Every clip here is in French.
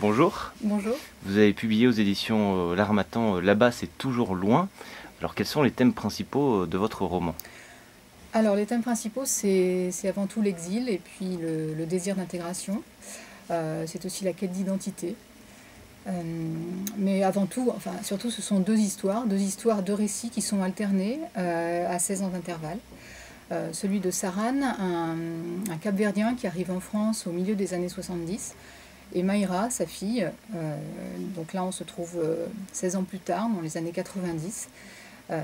bonjour. Bonjour. Vous avez publié aux éditions L'Harmattan Là-bas c'est toujours loin. Alors quels sont les thèmes principaux de votre roman? Alors les thèmes principaux, c'est avant tout l'exil et puis le désir d'intégration. C'est aussi la quête d'identité. Mais avant tout, enfin surtout, ce sont deux histoires, deux récits qui sont alternés à 16 ans d'intervalle. Celui de Saran, un Cap-Verdien qui arrive en France au milieu des années 70, et Mayra, sa fille. Donc là, on se trouve 16 ans plus tard, dans les années 90.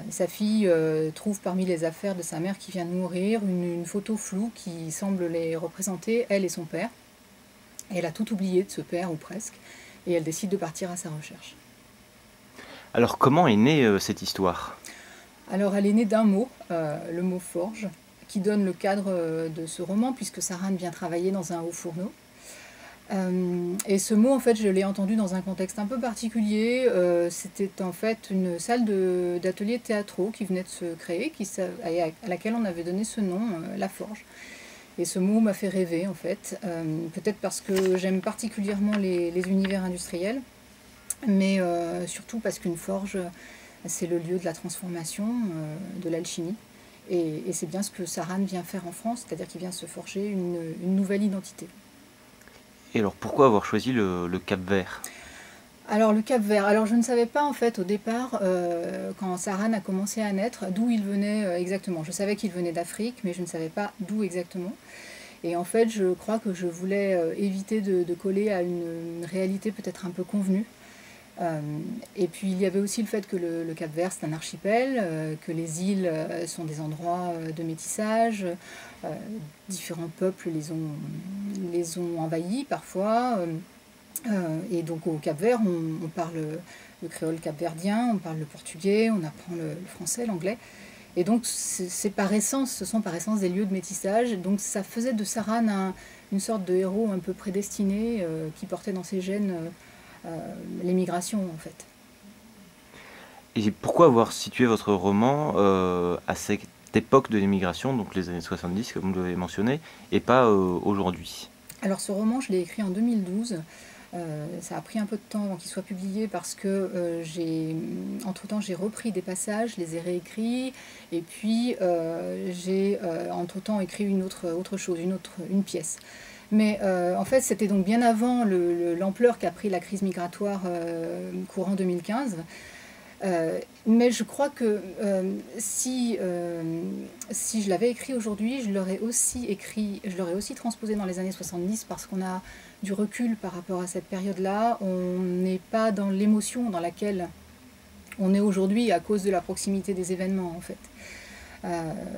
Sa fille trouve parmi les affaires de sa mère qui vient de mourir une photo floue qui semble les représenter, elle et son père. Et elle a tout oublié de ce père, ou presque, et elle décide de partir à sa recherche. Alors comment est née cette histoire? Alors elle est née d'un mot, le mot forge, qui donne le cadre de ce roman, puisque Saran vient travailler dans un haut fourneau. Et ce mot, en fait, je l'ai entendu dans un contexte un peu particulier. C'était en fait une salle d'ateliers théâtraux qui venait de se créer, à laquelle on avait donné ce nom, La Forge. Et ce mot m'a fait rêver, en fait. Peut-être parce que j'aime particulièrement les univers industriels, mais surtout parce qu'une forge, c'est le lieu de la transformation, de l'alchimie. Et c'est bien ce que Saran vient faire en France, c'est-à-dire qu'il vient se forger une nouvelle identité. Et alors pourquoi avoir choisi le Cap-Vert? Alors le Cap-Vert, alors je ne savais pas en fait au départ, quand Saran a commencé à naître, d'où il venait exactement. Je savais qu'il venait d'Afrique, mais je ne savais pas d'où exactement. Et en fait, je crois que je voulais éviter de coller à une réalité peut-être un peu convenue. Et puis il y avait aussi le fait que le Cap-Vert c'est un archipel, que les îles sont des endroits de métissage, différents peuples les ont envahis parfois. Et donc au Cap-Vert, on parle le créole capverdien, on parle le portugais, on apprend le français, l'anglais. Et donc c'est par essence, ce sont par essence des lieux de métissage. Donc ça faisait de Saran une sorte de héros un peu prédestiné qui portait dans ses gènes l'émigration en fait. Et pourquoi avoir situé votre roman à cette époque de l'émigration, donc les années 70 comme vous l'avez mentionné, et pas aujourd'hui? Alors ce roman, je l'ai écrit en 2012. Ça a pris un peu de temps avant qu'il soit publié parce que entre-temps j'ai repris des passages, je les ai réécrits, et puis j'ai entre-temps écrit autre chose, une pièce. Mais en fait, c'était donc bien avant l'ampleur qu'a pris la crise migratoire courant 2015. Mais je crois que si je l'avais écrit aujourd'hui, je l'aurais aussi transposé dans les années 70 parce qu'on a du recul par rapport à cette période-là. On n'est pas dans l'émotion dans laquelle on est aujourd'hui à cause de la proximité des événements en fait.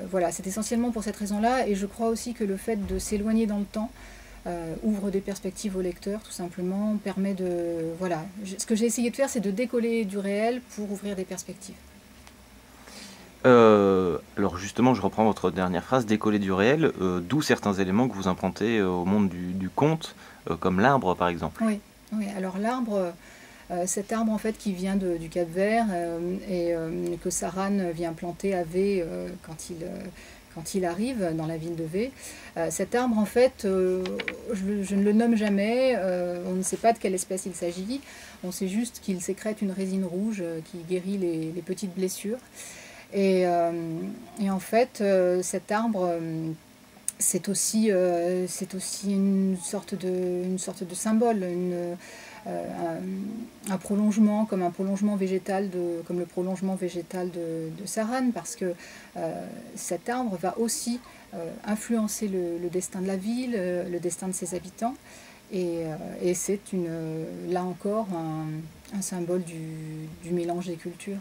Voilà, c'est essentiellement pour cette raison-là, et je crois aussi que le fait de s'éloigner dans le temps ouvre des perspectives au lecteur, tout simplement, permet de... Voilà, ce que j'ai essayé de faire, c'est de décoller du réel pour ouvrir des perspectives. Alors justement, je reprends votre dernière phrase, décoller du réel, d'où certains éléments que vous empruntez au monde du conte, comme l'arbre par exemple. Oui, oui. Alors l'arbre, cet arbre en fait qui vient du Cap-Vert et que Saran vient planter à V quand il arrive dans la ville de V. Cet arbre, en fait, je ne le nomme jamais, on ne sait pas de quelle espèce il s'agit, on sait juste qu'il sécrète une résine rouge qui guérit les petites blessures. Et en fait, cet arbre, c'est aussi une sorte de symbole, un prolongement, comme le prolongement végétal de Saran, parce que cet arbre va aussi influencer le destin de la ville, le destin de ses habitants, et c'est là encore un symbole du mélange des cultures.